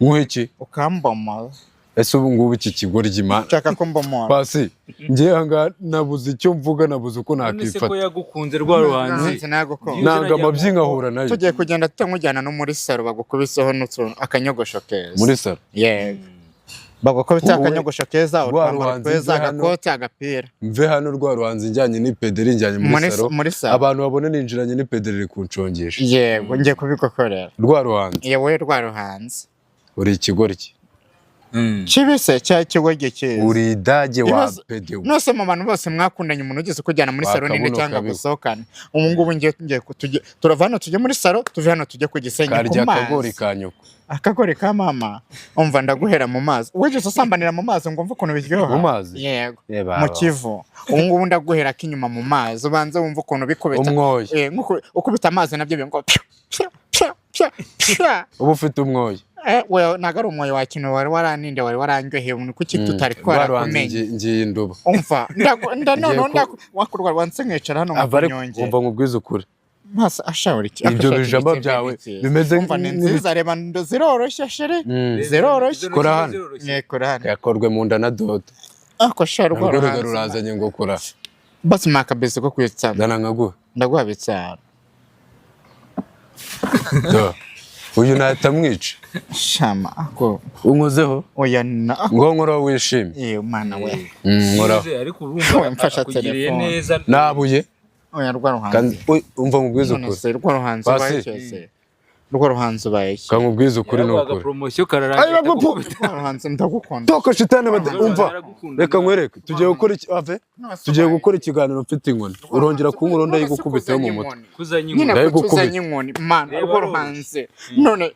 Nkuhiki ukamboma ese ubu ngubu iki kigoryi ma nshaka ko mbomora pasi ngiye hanga nabuze icyo mvuga nabuze uko None se nakifata ko yagukunze rwa ruhanzi nagukunda nanga amabyi nkahura nayo tugiye kugenda tutamujyana no muri saro bagukubiseho n'utuntu akanyogosho keza muri saro yego bagukubita akanyogosho keza utwambara ruhanzi kweza nze hano. agakoti agapira mve hano rwa ruhanzi njyanye n'ipederi njyanye muri saro muri saro abantu babone ninjiranye n'ipederi kunshongesha yego ngiye kubigukorera rwa ruhanzi yewe rwa ruhanzi uri ikigoryi kibise cya kigo gikiza uri idage wa Ibibazo- pedewo nose mu bantu bose mwakundanye umuntu ugeze kujyana muri saro ninde Wakabuno cyangwa kabigo. gusohokana ubu ngubu ngiye turava hano tujye muri saro tuve hano tujye ku Gisenyi ku karya akagori mazi ka nyoko akagori ka mama umva ndaguhera mu mazi wigeze usambanira mu mazi ngo umve ukuntu biryoha Mu mazi? yego Yeba, mu kivu ubu ngubu ndaguhera k'inyuma mu mazi ubanze wumve ukuntu bikubita umwoyo ukubita amazi nabyo bingo pya pya pya pya uba ufite umwoyo we ntago ari umwoyo wa kintu wari waraninde wari warandyoheye ni kuki tutari rwa ruhanzi twarakumenye ngiye induba umva wakurwa rwanse nkicara hano ava ariko mukunyonge umva nkubwize ukuri ntasa ashawura iki ibyo bijamba byawe bimeze umva ni nziza reba ndo ziroroshye shere ziroroshye Kora hano. kora hano yakorwe mu nda na dodo ako shara urwo rwo ruga rurazanye ngo kora basi makabese ko kwitsana dana nkaguha ndaguha bitsara do uyu nahita mwica shama ako unkozeho oya na ngo nkoraho wishimye umwana we nkoraho ariko urumva Mfasha akugiriye telefone. neza nabuye oya rwa kandi ruhanzi umva nkubwize none ukuri se rwa ruhanzi Basi. bayekese rwa ruhanzi bayeke kankubwize ukuri yaguhaga n'ukuri promotion kararangira rwa ruhanzi ndagukunda toka shitani bade umva reka nkwereke tugiye gukora iki ave tugiye gukora ikiganiro mfite inkoni urongera kunkuronda yigukubiteho mu mutwe kuzanye nyine Ndayigukubita. kutuzanye inkoni mana rwa ruhanzi none